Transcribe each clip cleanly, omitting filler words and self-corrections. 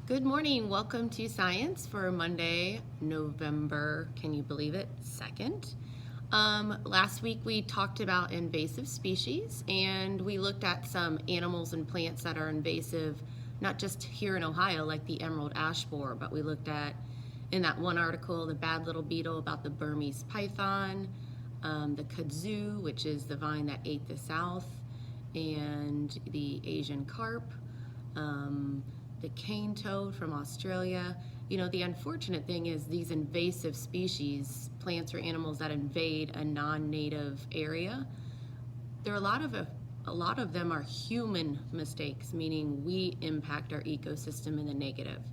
Good morning. Welcome to Science for Monday, November, can you believe it, 2nd. Last week we talked about invasive species and we looked at some animals and plants that are invasive, not just here in Ohio like the emerald ash borer, but we looked at in that one article the bad little beetle about the Burmese python, the kudzu, which is the vine that ate the South, and the Asian carp, the cane toad from Australia. You know, the unfortunate thing is these invasive species, plants or animals that invade a non-native area, there are a lot of them are human mistakes, meaning we impact our ecosystem in the negative.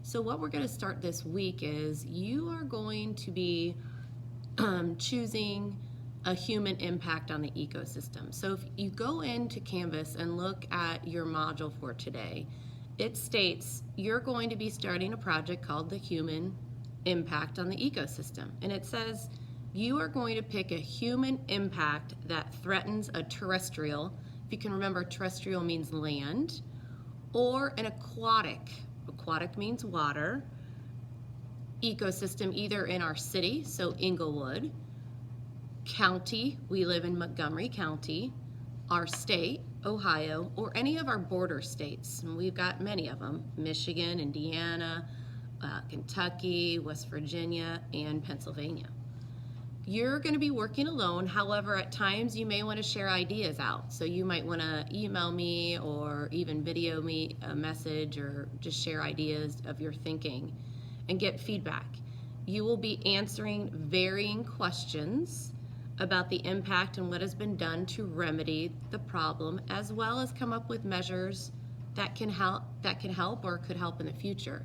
So what we're going to start this week is you are going to be choosing a human impact on the ecosystem. So if you go into Canvas and look at your module for today, it states you're going to be starting a project called the Human Impact on the Ecosystem. And it says you are going to pick a human impact that threatens a terrestrial, if you can remember terrestrial means land, or an aquatic means water, ecosystem either in our city, so Inglewood, county, we live in Montgomery County, our state, Ohio, or any of our border states, and we've got many of them, Michigan, Indiana, Kentucky, West Virginia, and Pennsylvania. You're going to be working alone, however, at times you may want to share ideas out. So you might want to email me or even video me a message or just share ideas of your thinking and get feedback. You will be answering varying questions about the impact and what has been done to remedy the problem, as well as come up with measures that can help or could help in the future.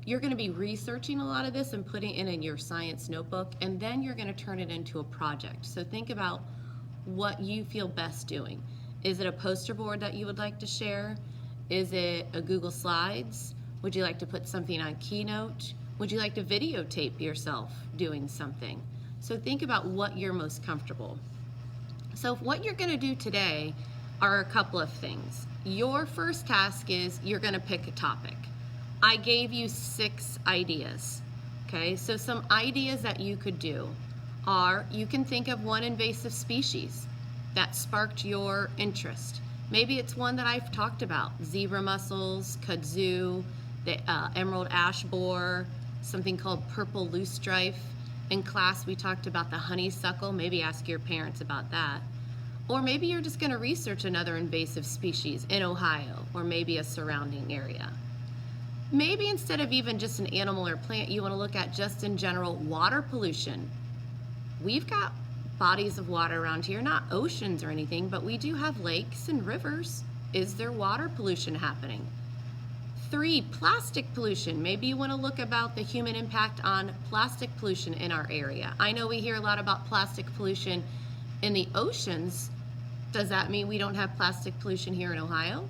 You're going to be researching a lot of this and putting it in your science notebook, and then you're going to turn it into a project. So think about what you feel best doing. Is it a poster board that you would like to share? Is it a Google Slides? Would you like to put something on Keynote? Would you like to videotape yourself doing something? So think about what you're most comfortable. So what you're going to do today are a couple of things. Your first task is you're going to pick a topic. I gave you 6 ideas. Okay, so some ideas that you could do are you can think of one invasive species that sparked your interest. Maybe it's one that I've talked about, zebra mussels, kudzu, the emerald ash borer, something called purple loosestrife. In class, we talked about the honeysuckle. Maybe ask your parents about that. Or maybe you're just going to research another invasive species in Ohio or maybe a surrounding area. Maybe instead of even just an animal or plant, you want to look at just in general water pollution. We've got bodies of water around here, not oceans or anything, but we do have lakes and rivers. Is there water pollution happening? 3, plastic pollution. Maybe you want to look about the human impact on plastic pollution in our area. I know we hear a lot about plastic pollution in the oceans. Does that mean we don't have plastic pollution here in Ohio?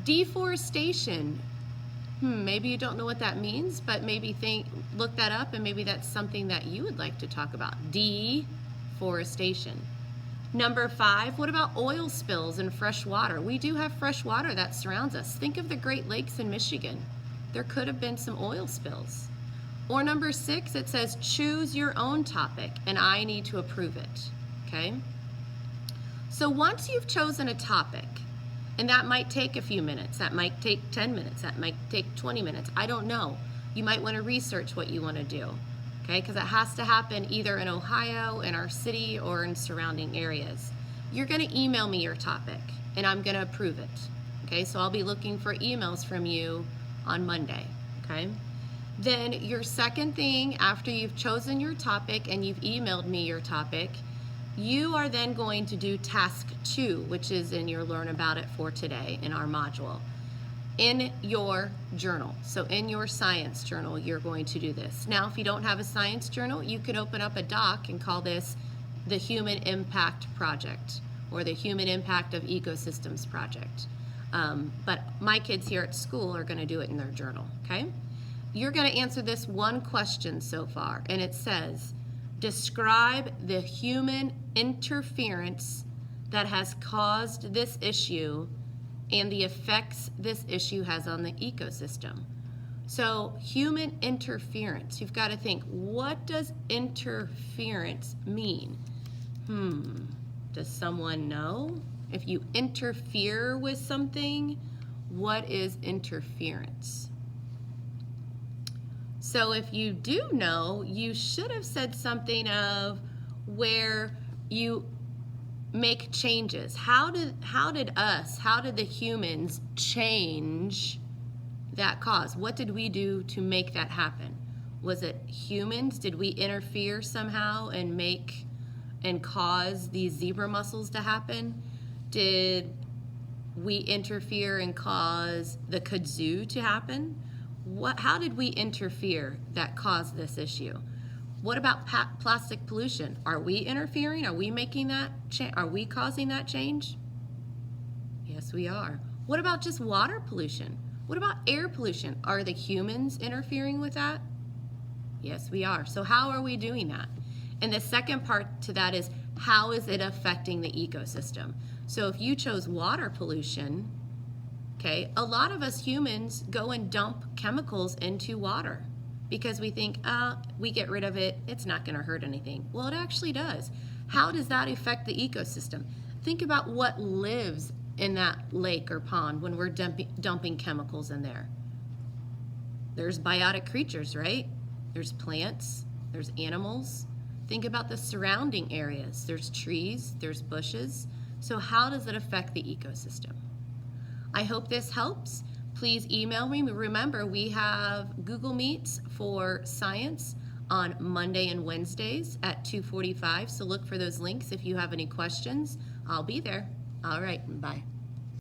Deforestation. Maybe you don't know what that means, but maybe look that up and maybe that's something that you would like to talk about. Deforestation. Number 5, what about oil spills in fresh water? We do have fresh water that surrounds us. Think of the Great Lakes in Michigan. There could have been some oil spills. Or number 6, it says choose your own topic and I need to approve it, okay? So once you've chosen a topic, and that might take a few minutes, that might take 10 minutes, that might take 20 minutes, I don't know. You might want to research what you want to do. Okay, because it has to happen either in Ohio, in our city, or in surrounding areas. You're going to email me your topic, and I'm going to approve it. Okay, so I'll be looking for emails from you on Monday. Okay, then your second thing after you've chosen your topic and you've emailed me your topic, you are then going to do task 2, which is in your Learn About It for today in our module. In your journal. So in your science journal, you're going to do this. Now, if you don't have a science journal, you could open up a doc and call this the Human Impact Project or the Human Impact of Ecosystems Project. But my kids here at school are going to do it in their journal, okay? You're going to answer this one question so far, and it says, describe the human interference that has caused this issue and the effects this issue has on the ecosystem. So human interference, you've got to think, what does interference mean? Does someone know? If you interfere with something, what is interference? So if you do know, you should have said something of where you make changes. How did the humans change that cause? What did we do to make that happen? Was it humans? Did we interfere somehow and cause these zebra mussels to happen? Did we interfere and cause the kudzu to happen? How did we interfere that caused this issue? What about plastic pollution? Are we interfering? Are we making that are we causing that change? Yes, we are. What about just water pollution? What about air pollution? Are the humans interfering with that? Yes, we are. So how are we doing that? And the second part to that is, how is it affecting the ecosystem? So if you chose water pollution, okay, a lot of us humans go and dump chemicals into water because we think, we get rid of it, it's not going to hurt anything. Well, it actually does. How does that affect the ecosystem? Think about what lives in that lake or pond when we're dumping chemicals in there. There's biotic creatures, right? There's plants, there's animals. Think about the surrounding areas. There's trees, there's bushes. So how does it affect the ecosystem? I hope this helps. Please email me. Remember, we have Google Meets for science on Monday and Wednesdays at 2:45. So look for those links if you have any questions. I'll be there. All right, bye.